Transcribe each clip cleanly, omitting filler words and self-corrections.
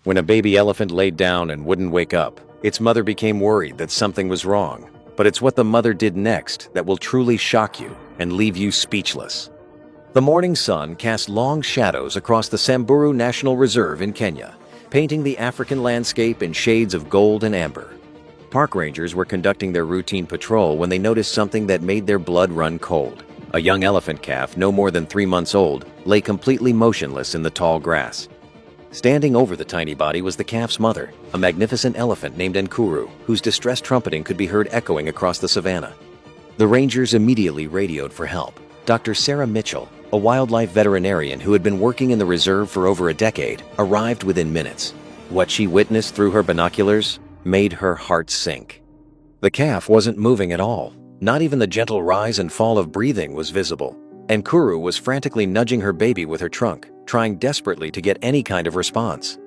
When a baby elephant laid down and wouldn't wake up, its mother became worried that something was wrong. But it's what the mother did next that will truly shock you and leave you speechless. The morning sun cast long shadows across the Samburu National Reserve in Kenya, painting the African landscape in shades of gold and amber. Park rangers were conducting their routine patrol when they noticed something that made their blood run cold. A young elephant calf, no more than 3 months old, lay completely motionless in the tall grass. Standing over the tiny body was the calf's mother, a magnificent elephant named Nkuru, whose distressed trumpeting could be heard echoing across the savannah. The rangers immediately radioed for help. Dr. Sarah Mitchell, a wildlife veterinarian who had been working in the reserve for over a decade, arrived within minutes. What she witnessed through her binoculars made her heart sink. The calf wasn't moving at all. Not even the gentle rise and fall of breathing was visible. Nkuru was frantically nudging her baby with her trunk, trying desperately to get any kind of response.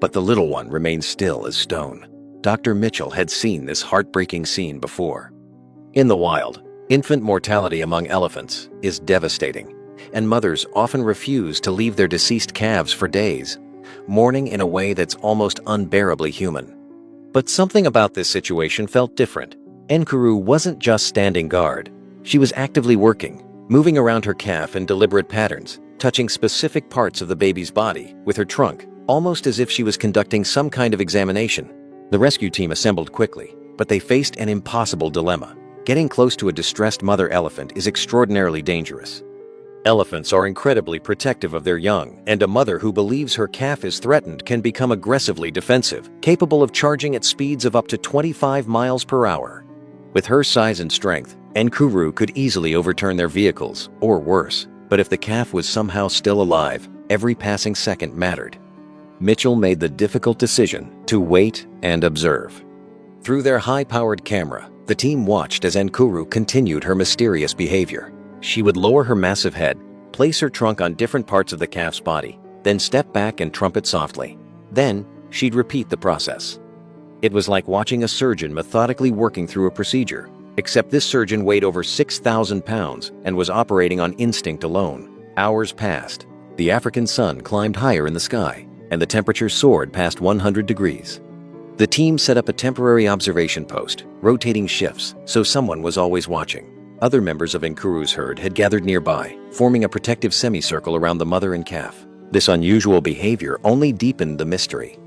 But the little one remained still as stone. Dr. Mitchell had seen this heartbreaking scene before. In the wild, infant mortality among elephants is devastating, and mothers often refuse to leave their deceased calves for days, mourning in a way that's almost unbearably human. But something about this situation felt different. Nkuru wasn't just standing guard. She was actively working, moving around her calf in deliberate patterns, touching specific parts of the baby's body with her trunk, almost as if she was conducting some kind of examination. The rescue team assembled quickly, but they faced an impossible dilemma. Getting close to a distressed mother elephant is extraordinarily dangerous. Elephants are incredibly protective of their young, and a mother who believes her calf is threatened can become aggressively defensive, capable of charging at speeds of up to 25 miles per hour. With her size and strength, Nkuru could easily overturn their vehicles, or worse. But if the calf was somehow still alive, every passing second mattered. Mitchell made the difficult decision to wait and observe. Through their high-powered camera, the team watched as Nkuru continued her mysterious behavior. She would lower her massive head, place her trunk on different parts of the calf's body, then step back and trumpet softly. Then, she'd repeat the process. It was like watching a surgeon methodically working through a procedure, except this surgeon weighed over 6,000 pounds and was operating on instinct alone. Hours passed. The African sun climbed higher in the sky, and the temperature soared past 100 degrees. The team set up a temporary observation post, rotating shifts, so someone was always watching. Other members of Nkuru's herd had gathered nearby, forming a protective semicircle around the mother and calf. This unusual behavior only deepened the mystery.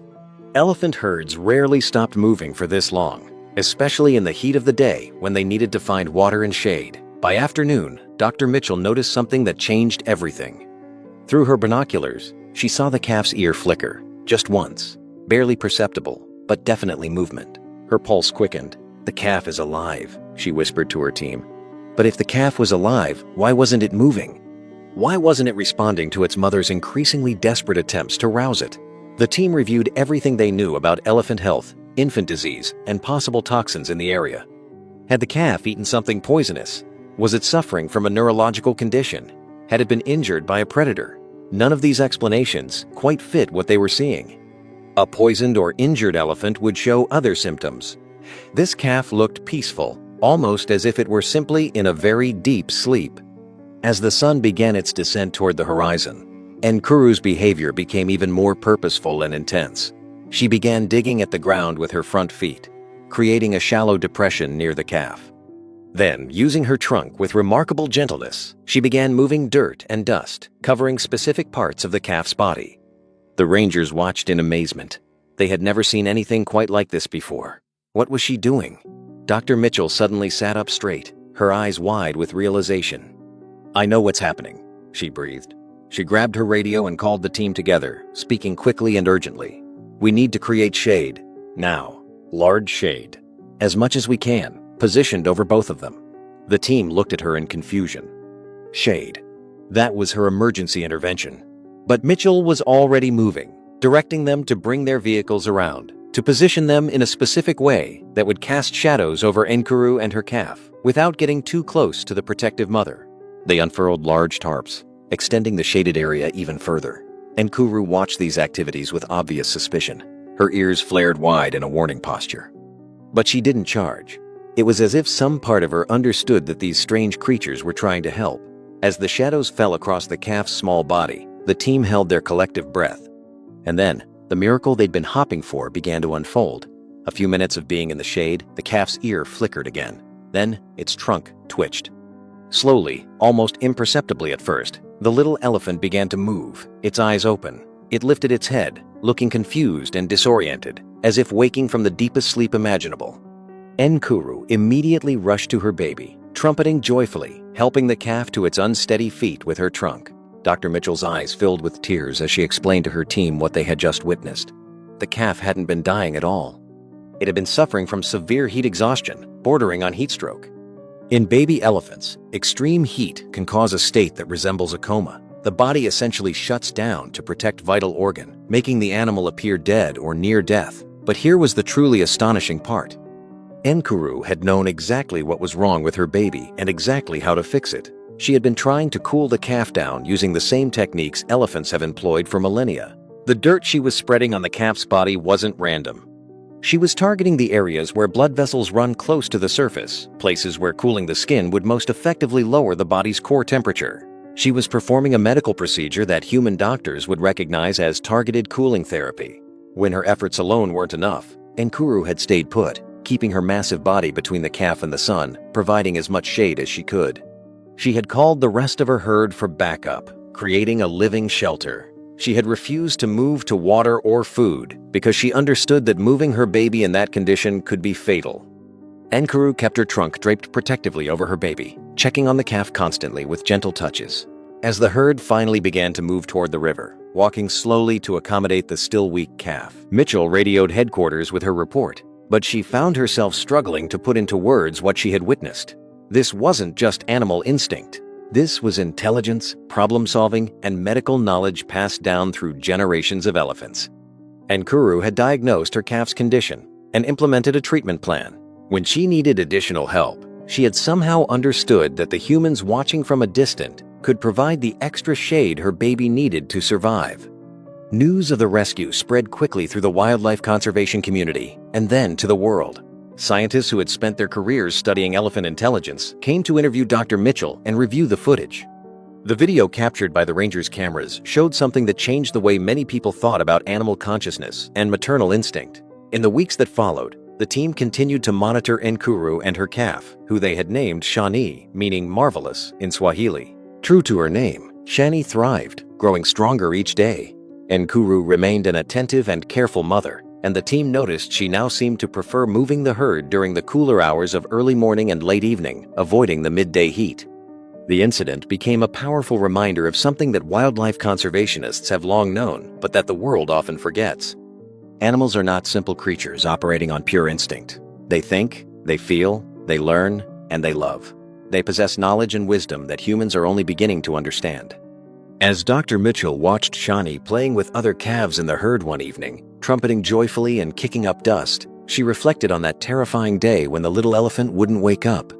Elephant herds rarely stopped moving for this long, especially in the heat of the day when they needed to find water and shade. By afternoon, Dr. Mitchell noticed something that changed everything. Through her binoculars, she saw the calf's ear flicker, just once, barely perceptible, but definitely movement. Her pulse quickened. "The calf is alive," she whispered to her team. But if the calf was alive, why wasn't it moving? Why wasn't it responding to its mother's increasingly desperate attempts to rouse it? The team reviewed everything they knew about elephant health, infant disease, and possible toxins in the area. Had the calf eaten something poisonous? Was it suffering from a neurological condition? Had it been injured by a predator? None of these explanations quite fit what they were seeing. A poisoned or injured elephant would show other symptoms. This calf looked peaceful, almost as if it were simply in a very deep sleep. As the sun began its descent toward the horizon, Nkuru's behavior became even more purposeful and intense. She began digging at the ground with her front feet, creating a shallow depression near the calf. Then, using her trunk with remarkable gentleness, she began moving dirt and dust, covering specific parts of the calf's body. The rangers watched in amazement. They had never seen anything quite like this before. What was she doing? Dr. Mitchell suddenly sat up straight, her eyes wide with realization. "I know what's happening," she breathed. She grabbed her radio and called the team together, speaking quickly and urgently. "We need to create shade. Now. Large shade. As much as we can, positioned over both of them." The team looked at her in confusion. Shade. That was her emergency intervention. But Mitchell was already moving, directing them to bring their vehicles around, to position them in a specific way that would cast shadows over Nkuru and her calf without getting too close to the protective mother. They unfurled large tarps, extending the shaded area even further. Nkuru watched these activities with obvious suspicion. Her ears flared wide in a warning posture. But she didn't charge. It was as if some part of her understood that these strange creatures were trying to help. As the shadows fell across the calf's small body, the team held their collective breath. And then, The miracle they'd been hoping for began to unfold. A few minutes of being in the shade, the calf's ear flickered again. Then, its trunk twitched. Slowly, almost imperceptibly at first, the little elephant began to move, its eyes open. It lifted its head, looking confused and disoriented, as if waking from the deepest sleep imaginable. Enkuru immediately rushed to her baby, trumpeting joyfully, helping the calf to its unsteady feet with her trunk. Dr. Mitchell's eyes filled with tears as she explained to her team what they had just witnessed. The calf hadn't been dying at all. It had been suffering from severe heat exhaustion, bordering on heat stroke. In baby elephants, extreme heat can cause a state that resembles a coma. The body essentially shuts down to protect vital organ, making the animal appear dead or near death. But here was the truly astonishing part. Enkuru had known exactly what was wrong with her baby and exactly how to fix it. She had been trying to cool the calf down using the same techniques elephants have employed for millennia. The dirt she was spreading on the calf's body wasn't random. She was targeting the areas where blood vessels run close to the surface, places where cooling the skin would most effectively lower the body's core temperature. She was performing a medical procedure that human doctors would recognize as targeted cooling therapy. When her efforts alone weren't enough, Enkuru had stayed put, keeping her massive body between the calf and the sun, providing as much shade as she could. She had called the rest of her herd for backup, creating a living shelter. She had refused to move to water or food because she understood that moving her baby in that condition could be fatal. Enkuru kept her trunk draped protectively over her baby, checking on the calf constantly with gentle touches. As the herd finally began to move toward the river, walking slowly to accommodate the still weak calf, Mitchell radioed headquarters with her report, but she found herself struggling to put into words what she had witnessed. This wasn't just animal instinct. This was intelligence, problem-solving, and medical knowledge passed down through generations of elephants. Enkuru had diagnosed her calf's condition and implemented a treatment plan. When she needed additional help, she had somehow understood that the humans watching from a distance could provide the extra shade her baby needed to survive. News of the rescue spread quickly through the wildlife conservation community and then to the world. Scientists who had spent their careers studying elephant intelligence came to interview Dr. Mitchell and review the footage. The video captured by the rangers' cameras showed something that changed the way many people thought about animal consciousness and maternal instinct. In the weeks that followed, the team continued to monitor Enkuru and her calf, who they had named Shani, meaning marvelous in Swahili. True to her name, Shani thrived, growing stronger each day. Enkuru remained an attentive and careful mother, and the team noticed she now seemed to prefer moving the herd during the cooler hours of early morning and late evening, avoiding the midday heat. The incident became a powerful reminder of something that wildlife conservationists have long known, but that the world often forgets. Animals are not simple creatures operating on pure instinct. They think, they feel, they learn, and they love. They possess knowledge and wisdom that humans are only beginning to understand. As Dr. Mitchell watched Shani playing with other calves in the herd one evening, trumpeting joyfully and kicking up dust, she reflected on that terrifying day when the little elephant wouldn't wake up.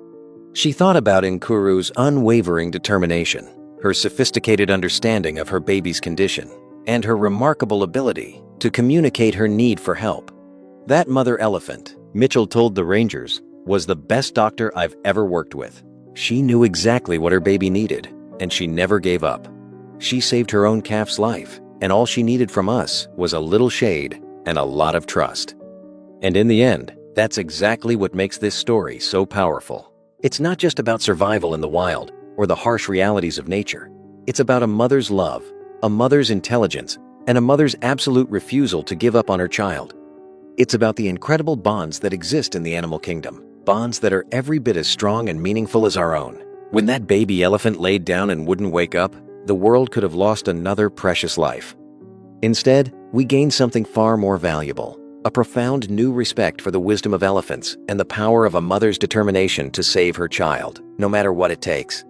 She thought about Nkuru's unwavering determination, her sophisticated understanding of her baby's condition, and her remarkable ability to communicate her need for help. That mother elephant, Mitchell told the rangers, was the best doctor I've ever worked with. She knew exactly what her baby needed, and she never gave up. She saved her own calf's life, and all she needed from us was a little shade and a lot of trust. And in the end, that's exactly what makes this story so powerful. It's not just about survival in the wild or the harsh realities of nature. It's about a mother's love, a mother's intelligence, and a mother's absolute refusal to give up on her child. It's about the incredible bonds that exist in the animal kingdom, bonds that are every bit as strong and meaningful as our own. When that baby elephant laid down and wouldn't wake up, the world could have lost another precious life. Instead, we gained something far more valuable, a profound new respect for the wisdom of elephants and the power of a mother's determination to save her child, no matter what it takes.